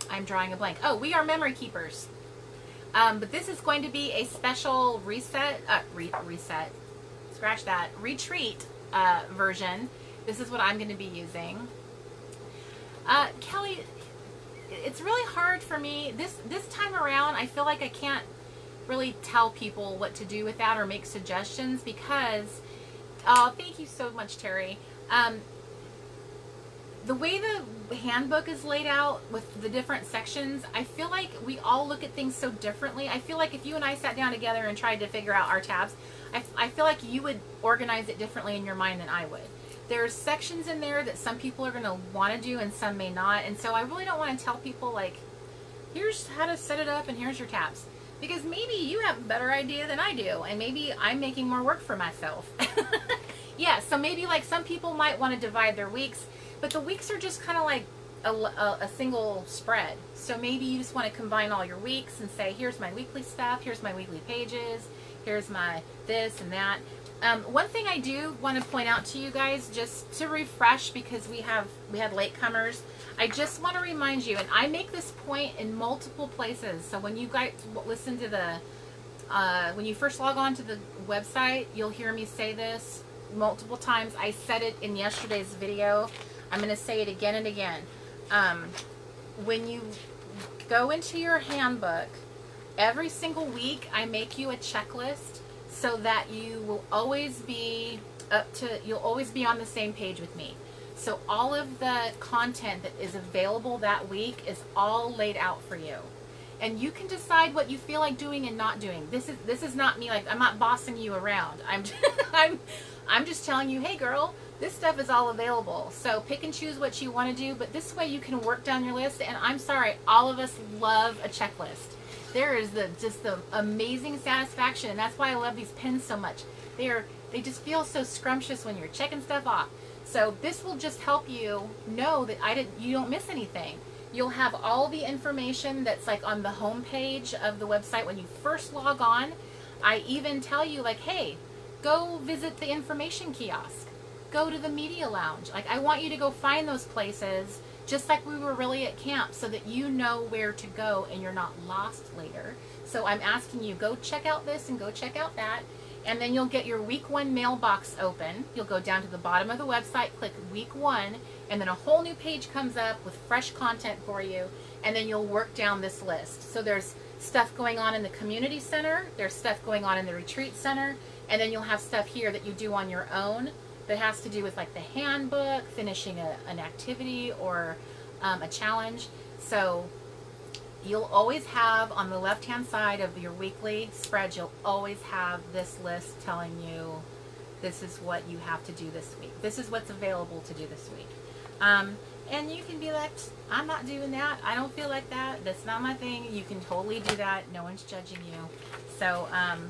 I'm drawing a blank. Oh, We Are Memory Keepers. But this is going to be a special retreat version. This is what I'm going to be using. Kelly, it's really hard for me this time around. I feel like I can't really tell people what to do with that or make suggestions because, thank you so much, Terry. The way the handbook is laid out with the different sections, I feel like we all look at things so differently. I feel like if you and I sat down together and tried to figure out our tabs, I feel like you would organize it differently in your mind than I would. There's sections in there that some people are going to want to do and some may not. And so I really don't want to tell people, like, here's how to set it up and here's your tabs. Because maybe you have a better idea than I do. And maybe I'm making more work for myself. Yeah, so maybe like some people might want to divide their weeks. But the weeks are just kind of like a single spread. So maybe you just want to combine all your weeks and say, here's my weekly stuff, here's my weekly pages, here's my this and that. One thing I do want to point out to you guys, just to refresh, because we had latecomers, I just want to remind you, and I make this point in multiple places. So when you guys listen to the, when you first log on to the website, you'll hear me say this multiple times. I said it in yesterday's video. I'm going to say it again and again. When you go into your handbook, every single week I make you a checklist so that you will always be you'll always be on the same page with me. So all of the content that is available that week is all laid out for you. And you can decide what you feel like doing and not doing. This is not me, like, I'm not bossing you around. I'm just telling you, hey girl, this stuff is all available. So pick and choose what you want to do, but this way you can work down your list. And I'm sorry, all of us love a checklist. There is just the amazing satisfaction, and that's why I love these pins so much. They just feel so scrumptious when you're checking stuff off. So this will just help you know that you don't miss anything. You'll have all the information that's like on the home page of the website when you first log on. I even tell you, like, hey, go visit the information kiosk. Go to the media lounge. Like, I want you to go find those places just like we were really at camp, so that you know where to go and you're not lost later. So I'm asking you, go check out this and go check out that, and then you'll get your week 1 mailbox open. You'll go down to the bottom of the website, click week 1, and then a whole new page comes up with fresh content for you, and then you'll work down this list. So there's stuff going on in the community center, there's stuff going on in the retreat center, and then you'll have stuff here that you do on your own that has to do with like the handbook, finishing an activity or a challenge. So you'll always have on the left hand side of your weekly spread, you'll always have this list telling you this is what you have to do this week. This is what's available to do this week. And you can be like, I'm not doing that. I don't feel like that. That's not my thing. You can totally do that. No one's judging you. So,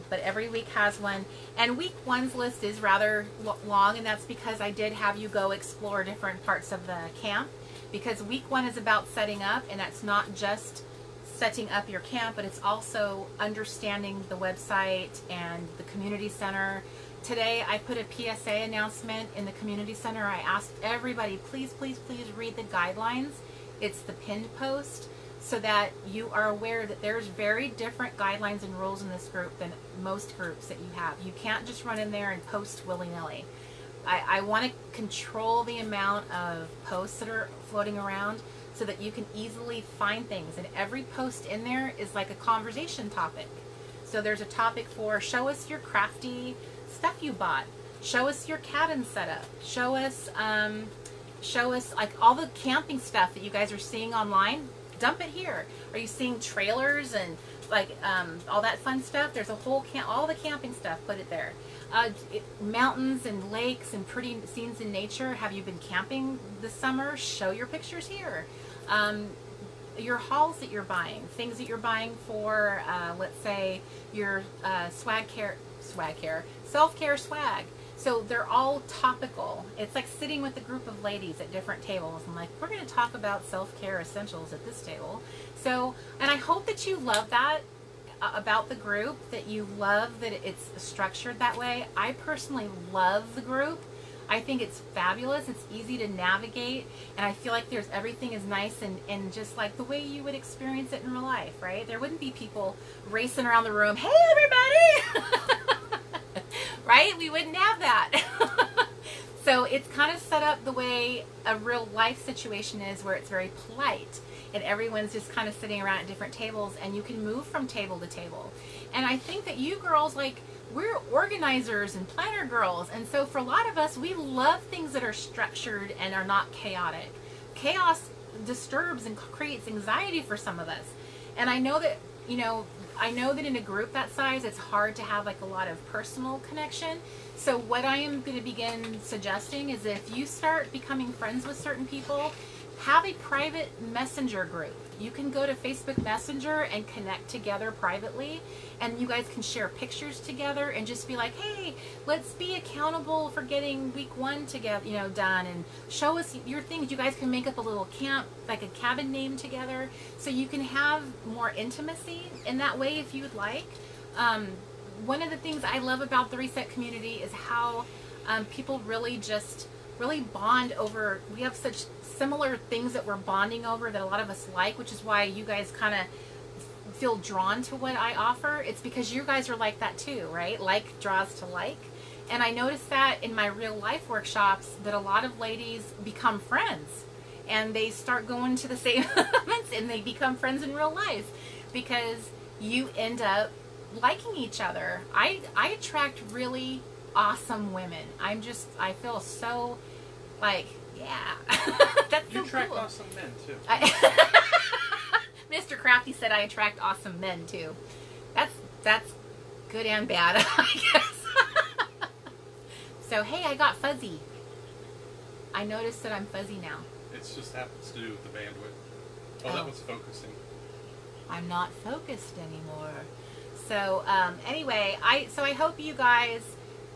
but every week has one. And week 1's list is rather long, and that's because I did have you go explore different parts of the camp. Because week 1 is about setting up, and that's not just setting up your camp, but it's also understanding the website and the community center. Today I put a PSA announcement in the community center. I asked everybody, please, please, please read the guidelines. It's the pinned post, so that you are aware that there's very different guidelines and rules in this group than most groups that you have. You can't just run in there and post willy-nilly. I want to control the amount of posts that are floating around so that you can easily find things. And every post in there is like a conversation topic. So there's a topic for show us your crafty stuff you bought. Show us your cabin setup. Show us like all the camping stuff that you guys are seeing online. Dump it here. Are you seeing trailers and like all that fun stuff? There's a whole all the camping stuff. Put it there. Mountains and lakes and pretty scenes in nature. Have you been camping this summer? Show your pictures here. Your hauls that you're buying, things that you're buying for, let's say your self-care swag. So they're all topical. It's like sitting with a group of ladies at different tables and like, we're going to talk about self-care essentials at this table. So, and I hope that you love that about the group, that you love that it's structured that way. I personally love the group. I think it's fabulous. It's easy to navigate, and I feel like there's everything is nice and just like the way you would experience it in real life, right? There wouldn't be people racing around the room, hey everybody, right? We wouldn't have that. So it's kind of set up the way a real life situation is, where it's very polite and everyone's just kind of sitting around at different tables, and you can move from table to table. And I think that you girls, like, we're organizers and planner girls, and so for a lot of us, we love things that are structured and are not chaotic. Chaos disturbs and creates anxiety for some of us. And I know that, you know, I know that in a group that size, it's hard to have like a lot of personal connection. So what I am going to begin suggesting is, if you start becoming friends with certain people, have a private messenger group. You can go to Facebook Messenger and connect together privately, and you guys can share pictures together and just be like, hey, let's be accountable for getting week 1 together, you know, done, and show us your things. You guys can make up a little camp, like a cabin name together, so you can have more intimacy in that way if you would like. One of the things I love about the Reset community is how people really bond over. We have such similar things that we're bonding over that a lot of us like, which is why you guys kind of feel drawn to what I offer. It's because you guys are like that too, right? Like draws to like. And I noticed that in my real life workshops, that a lot of ladies become friends, and they start going to the same events, and they become friends in real life because you end up liking each other. I attract really awesome women. I feel so like, yeah. That's so cool. You attract awesome men too. Mr. Crafty said I attract awesome men too. That's good and bad, I guess. So hey, I got fuzzy. I noticed that I'm fuzzy now. It just happens to do with the bandwidth. Oh, that was focusing. I'm not focused anymore. So anyway, I hope you guys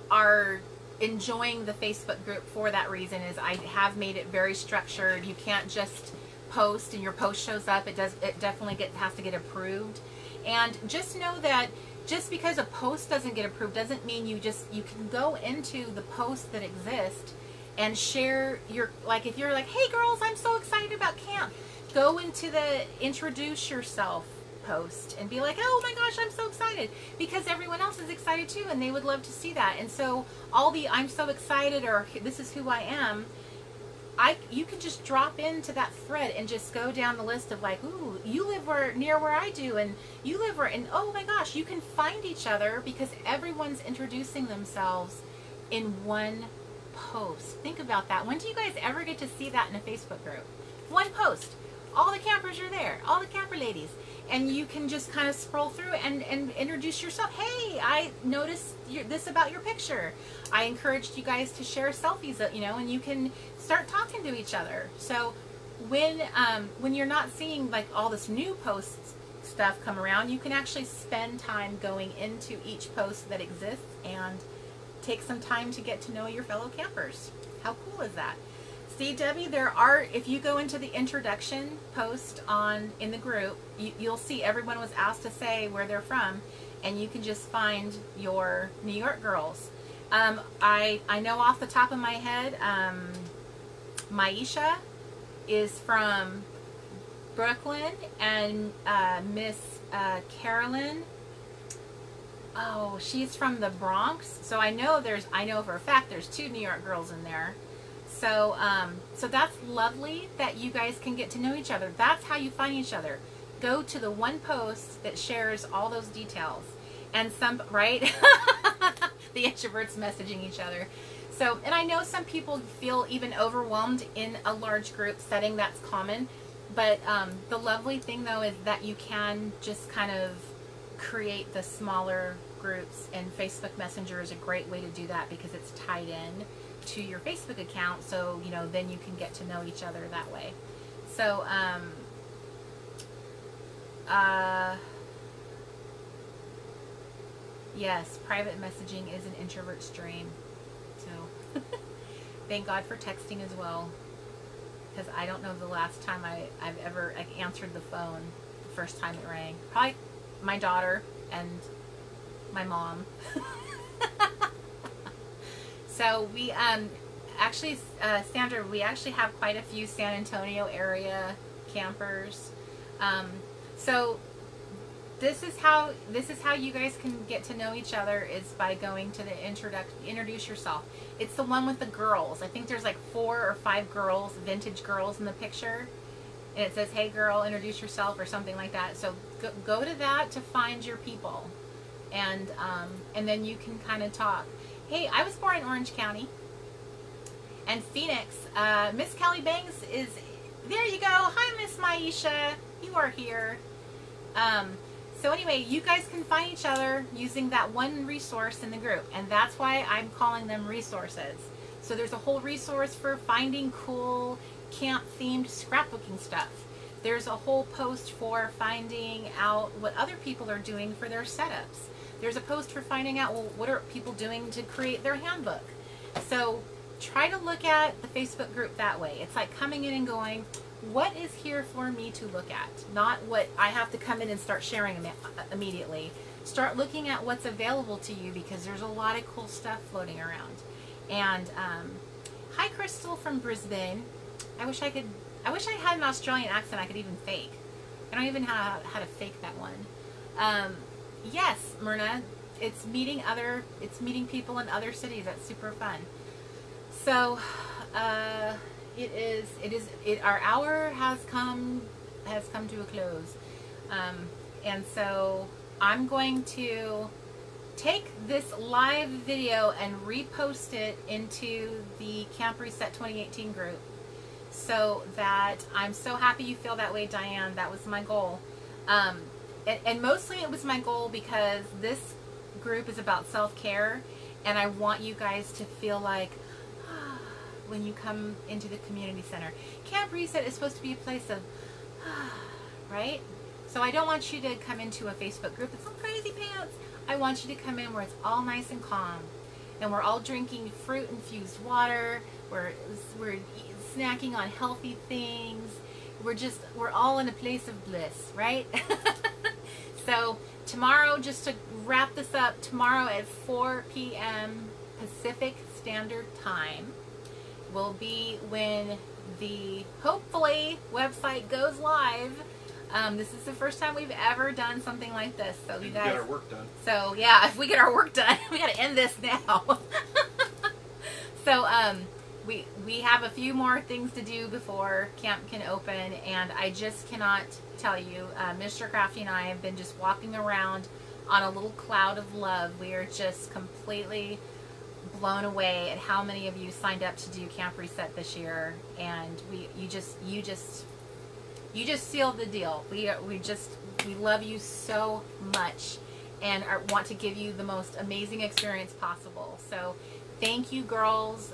are enjoying the Facebook group for that reason. Is I have made it very structured. You can't just post and your post shows up. It definitely has to get approved. And just know that just because a post doesn't get approved doesn't mean you can go into the post that exist and share your, like, if you're like, hey girls, I'm so excited about camp, go into the introduce yourself post and be like, oh my gosh, I'm so excited, because everyone else is excited too and they would love to see that. And so all the I'm so excited or this is who I am, you can just drop into that thread and just go down the list of like, ooh, you live near where I do, and you live where, and oh my gosh, you can find each other because everyone's introducing themselves in one post. Think about that. When do you guys ever get to see that in a Facebook group? One post. All the campers are there, all the camper ladies, and you can just kind of scroll through and introduce yourself. Hey, I noticed this about your picture. I encouraged you guys to share selfies, you know, and you can start talking to each other. So when you're not seeing like all this new posts stuff come around, you can actually spend time going into each post that exists and take some time to get to know your fellow campers. How cool is that? See, Debbie, if you go into the introduction post in the group, you'll see everyone was asked to say where they're from, and you can just find your New York girls. I know off the top of my head, Maisha is from Brooklyn, and Miss Carolyn, oh, she's from the Bronx. So I know for a fact there's 2 New York girls in there. So, so that's lovely that you guys can get to know each other. That's how you find each other. Go to the one post that shares all those details. And right? The introverts messaging each other. So, and I know some people feel even overwhelmed in a large group setting. That's common. But the lovely thing, though, is that you can just kind of create the smaller groups. And Facebook Messenger is a great way to do that because it's tied in to your Facebook account, so you know, then you can get to know each other that way. So yes, private messaging is an introvert's dream. So thank God for texting as well, because I don't know the last time I've ever answered the phone the first time it rang. Probably my daughter and my mom. So actually, Sandra, we actually have quite a few San Antonio area campers. So this is how you guys can get to know each other, is by going to the introduce yourself. It's the one with the girls. I think there's like 4 or 5 girls, vintage girls in the picture, and it says, "Hey girl, introduce yourself," or something like that. So go to that to find your people, and then you can kind of talk. Hey, I was born in Orange County and Phoenix. Miss Kelly Banks is there. You go. Hi, Miss Maisha. You are here. So anyway, you guys can find each other using that one resource in the group, and that's why I'm calling them resources. So there's a whole resource for finding cool camp-themed scrapbooking stuff. There's a whole post for finding out what other people are doing for their setups. There's a post for finding out, well, what are people doing to create their handbook. So try to look at the Facebook group that way. It's like coming in and going, what is here for me to look at? Not what I have to come in and start sharing immediately. Start looking at what's available to you, because there's a lot of cool stuff floating around. And hi, Crystal from Brisbane. I wish I had an Australian accent I could even fake. I don't even know how to fake that one. Yes, Myrna, it's meeting people in other cities. That's super fun. So our hour has come to a close, and so I'm going to take this live video and repost it into the Camp Reset 2018 group, so that I'm so happy you feel that way, Diane. That was my goal, and mostly it was my goal because this group is about self-care, and I want you guys to feel like, when you come into the community center, Camp Reset is supposed to be a place of right? So I don't want you to come into a Facebook group that's all crazy pants. I want you to come in where it's all nice and calm, and we're all drinking fruit infused water. We're snacking on healthy things. We're all in a place of bliss, right? So tomorrow, just to wrap this up, tomorrow at 4 p.m. Pacific Standard Time will be when the, hopefully, website goes live. This is the first time we've ever done something like this. So you guys get our work done. So yeah, if we get our work done, we got to end this now. So we have a few more things to do before camp can open, and I just cannot tell you, Mr. Crafty and I have been just walking around on a little cloud of love. We are just completely blown away at how many of you signed up to do Camp Reset this year, and you just sealed the deal. We love you so much, and want to give you the most amazing experience possible. So thank you, girls,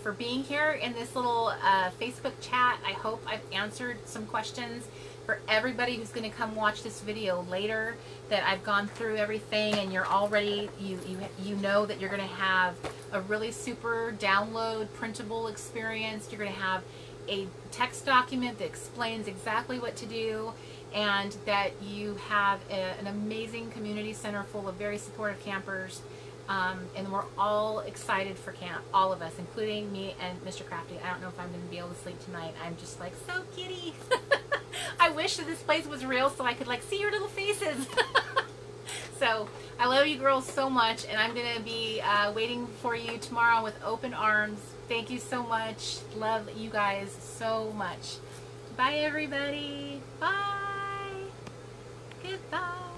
for being here in this little Facebook chat. I hope I've answered some questions for everybody who's going to come watch this video later, that I've gone through everything, and you're already, you know that you're going to have a really super download printable experience. You're going to have a text document that explains exactly what to do, and that you have an amazing community center full of very supportive campers. And we're all excited for camp, all of us, including me and Mr. Crafty. I don't know if I'm going to be able to sleep tonight. I'm just like so giddy. I wish that this place was real so I could like see your little faces. So I love you girls so much, and I'm going to be waiting for you tomorrow with open arms. Thank you so much. Love you guys so much. Bye everybody. Bye. Goodbye.